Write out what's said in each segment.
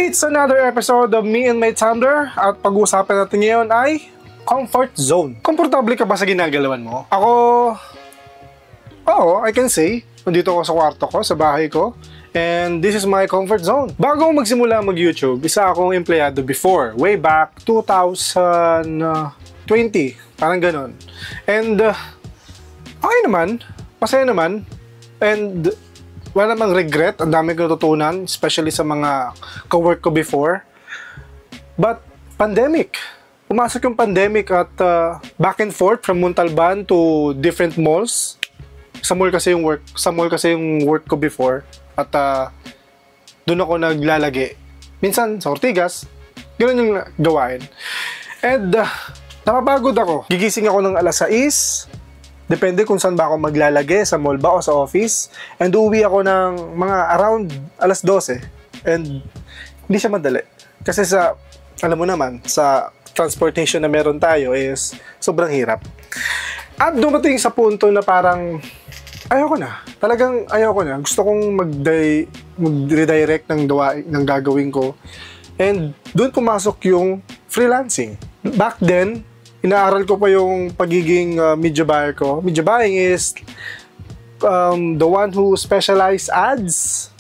It's another episode of Me and My Tumblr at pag-uusapan natin ngayon ay comfort zone. Komportable ka ba sa ginagalawan mo? Ako, I can say, nandito ako sa kwarto ko, sa bahay ko, and this is my comfort zone. Bago ako magsimula mag-YouTube, isa akong empleyado before, way back 2020, parang ganon. And okay naman, masaya naman, and wala namang regret, ang dami ko natutunan, especially sa mga ka-work ko before. But, pandemic. Pumasok yung pandemic at back and forth from Montalban to different malls. Sa mall kasi yung work ko before. At doon ako naglalagi. Minsan sa Ortigas, ganoon yung gawain. And napapagod ako. Gigising ako ng alas 6. Depende kung saan ba ako maglalagay, sa mall ba o sa office. And uuwi ako ng mga around alas 12. And hindi siya madali. Kasi alam mo naman, sa transportation na meron tayo is sobrang hirap. At dumating sa punto na parang ayoko na. Talagang ayoko na. Gusto kong mag-redirect ng gagawin ko. And doon pumasok yung freelancing. Back then, inaaral ko pa yung pagiging media buyer ko. Media buying is the one who specialize ads,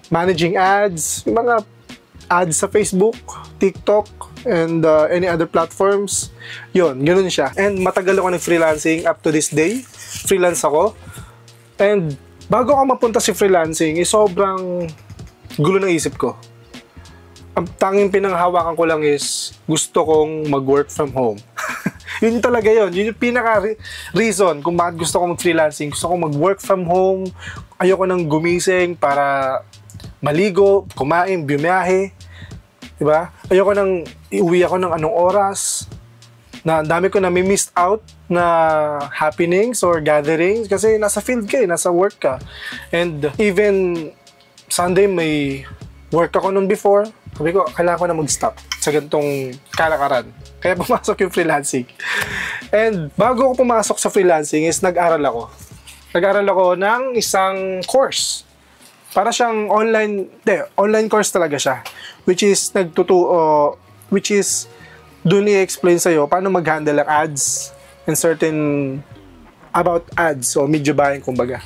managing ads, yung mga ads sa Facebook, TikTok, and any other platforms. Yun, ganun siya. And matagal ako nag-freelancing up to this day. Freelance ako. And bago ako mapunta si freelancing, sobrang gulo ng isip ko. Ang tanging pinanghawakan ko lang is gusto kong mag-work from home. Yun talaga yun. Yun yung pinaka-reason kung bakit gusto kong mag-freelancing. Gusto kong mag-work from home. Ayoko nang gumising para maligo, kumain, bumiyahe. Diba? Ayoko nang iuwi ako ng anong oras. Na dami ko na may missed out na happenings or gatherings kasi nasa field ka nasa work ka. And even Sunday may work ako nun before. Sabi ko, kailangan ko na mag-stop sa ganitong kalakaran. Kaya pumasok yung freelancing. And bago ako pumasok sa freelancing is nag-aral ako. Nag-aral ako ng isang course. Para siyang online course talaga siya. Which is doon i-explain sa'yo paano mag-handle ang ads and certain about ads o media buying kumbaga.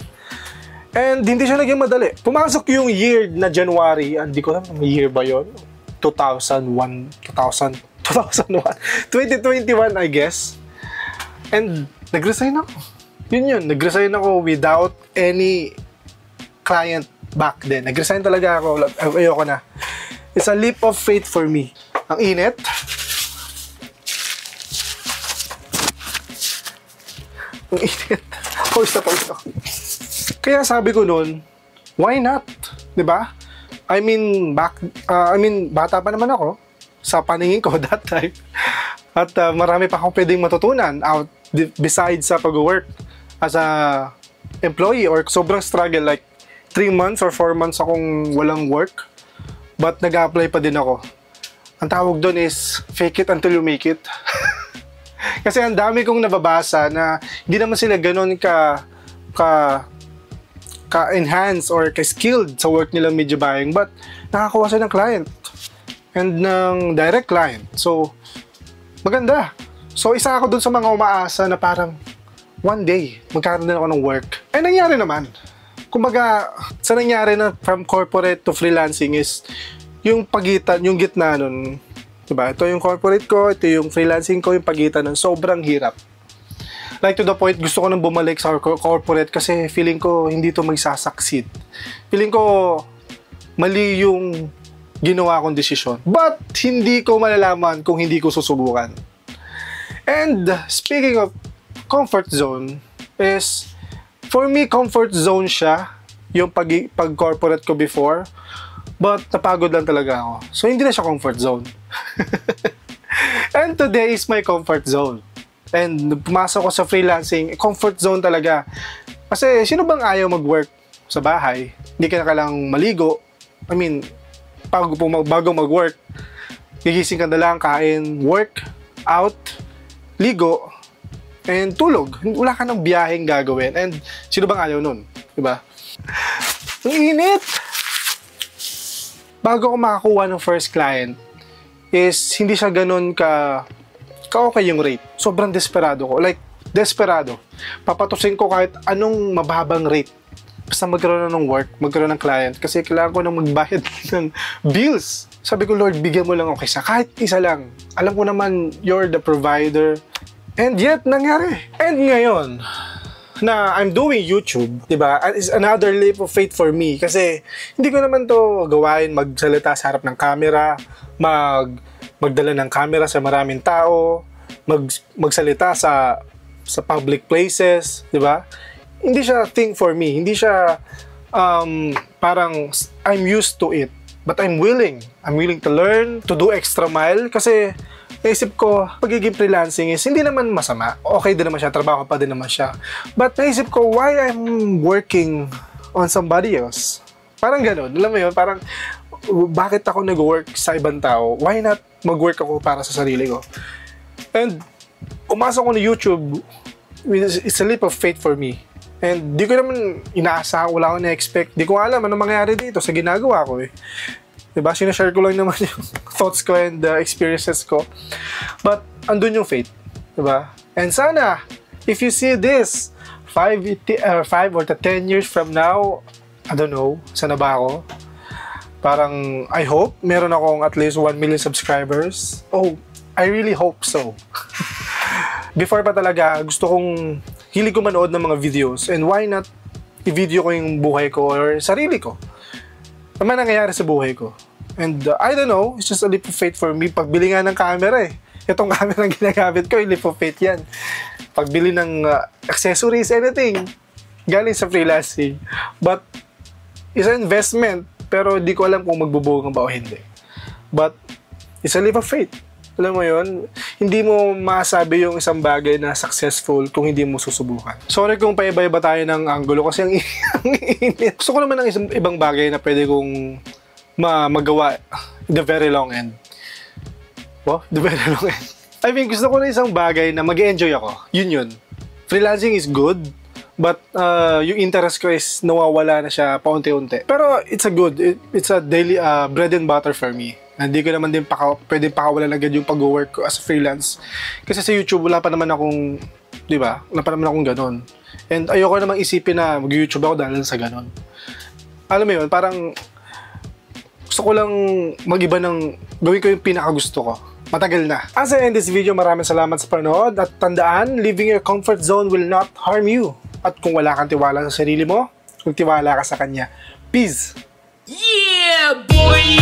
And hindi siya naging madali. Pumasok yung year na January, hindi ko alam may year ba yun? 2021, 2021 I guess. And nag-resign ako. Yun, nag-resign ako without any client back then. Nag-resign talaga ako. Ayoko na. It's a leap of faith for me. Ang init. Ang init. Pause ako. Kaya sabi ko noon, why not? 'Di ba? I mean, bata pa naman ako sa paningin ko that time. At marami pa akong pwedeng matutunan besides sa pag-work as a employee or sobrang struggle like 3 months or 4 months akong walang work. But nag-a-apply pa din ako. Ang tawag doon is fake it until you make it. Kasi ang dami kong nababasa na hindi naman sila ganoon ka-enhance or ka-skilled sa work nilang media buying, but nakakuha sila ng client and ng direct client. So, maganda. So, isa ako dun sa mga umaasa na parang one day, magkaroon din ako ng work. Eh, nangyari naman. Kumbaga, sa nangyari na from corporate to freelancing is yung pagitan, yung gitna nun. Diba? Ito yung corporate ko, ito yung freelancing ko, yung pagitan nun. Sobrang hirap. Like to the point, gusto ko nang bumalik sa corporate kasi feeling ko hindi to magsasucceed. Feeling ko mali yung ginawa kong desisyon. But hindi ko malalaman kung hindi ko susubukan. And speaking of comfort zone is, for me, comfort zone siya yung pag-corporate ko before. But napagod lang talaga ako. So hindi na siya comfort zone. And today is my comfort zone. And pumasok ko sa freelancing, comfort zone talaga. Kasi sino bang ayaw mag-work sa bahay? Hindi ka na kailangang maligo. I mean, bago mag-work, gigising ka na lang, kain, work, out, ligo, and tulog. Wala ka ng biyaheng gagawin. And sino bang ayaw nun? Diba? Ang init! bago ako makakuha ng first client, is hindi siya ganun ka-okay yung rate. Sobrang desperado ko. Like, desperado. Papatusin ko kahit anong mababang rate. Basta magkaroon ng work, magkaroon ng client. Kasi kailangan ko nang magbayad ng bills. Sabi ko, Lord, bigyan mo lang ako isa. Kahit isa lang. Alam ko naman, you're the provider. And yet, nangyari. And ngayon, na I'm doing YouTube, diba? It's another leap of faith for me. Kasi, hindi ko naman to gawain magsalita sa harap ng camera, magdala ng camera sa maraming tao, magsalita sa public places, diba? Hindi siya thing for me. Hindi siya parang I'm used to it. But I'm willing to learn, to do extra mile. Kasi naisip ko, pagiging freelancing is hindi naman masama. Okay din naman siya, trabaho pa din naman siya. But naisip ko, why I'm working on somebody else? Parang ganun. Alam mo yun, parang bakit ako nag-work sa ibang tao? Why not mag-work ako para sa sarili ko? And umasok ko na YouTube, it's a leap of faith for me. And di ko naman inaasahan, wala akong na-expect. Di ko alam ano mangyari dito sa ginagawa ko eh. Diba? Sinashare ko lang naman yung thoughts ko and experiences ko. But, andun yung faith. Diba? And sana, if you see this, 5 or 10 years from now, I don't know, sana ba ako? Parang, I hope, meron akong at least 1 million subscribers. Oh, I really hope so. Before pa talaga, hilig ko manood ng mga videos. And why not i-video ko yung buhay ko or sarili ko? Ano nangyayari sa buhay ko? And I don't know, it's just a leap of faith for me. Pagbili nga ng camera eh. Itong camera ang ginagamit ko, leap of faith yan. Pagbili ng accessories, anything, galing sa freelancing. But, it's an investment, pero di ko alam kung magbubunga ba o hindi. But, it's a leap of faith. Alam mo yun, hindi mo masabi yung isang bagay na successful kung hindi mo susubukan. Sorry kung paiba-iba tayo ng angulo kasi ang init. Gusto ko naman ng ibang bagay na pwede kong magawa the very long end. Oh, the very long end. I mean, gusto ko na isang bagay na mag-enjoy ako. Yun. Freelancing is good, but yung interest ko is nawawala na siya paunti-unti. Pero it's a daily bread and butter for me. Hindi ko naman din pwedeng pakawalan agad yung pag-work ko as a freelance. Kasi sa YouTube, wala pa naman akong, di ba? Wala pa naman akong ganon. And ayoko namang isipin na mag-YouTube ako dahil sa ganon. Alam mo yun, parang gusto ko lang mag-iba ng gawin ko yung pinakagusto ko. Matagal na. As I end this video, maraming salamat sa panonood. At tandaan, leaving your comfort zone will not harm you. At kung wala kang tiwala sa sarili mo, magtiwala ka sa kanya. Peace! Yeah, boy!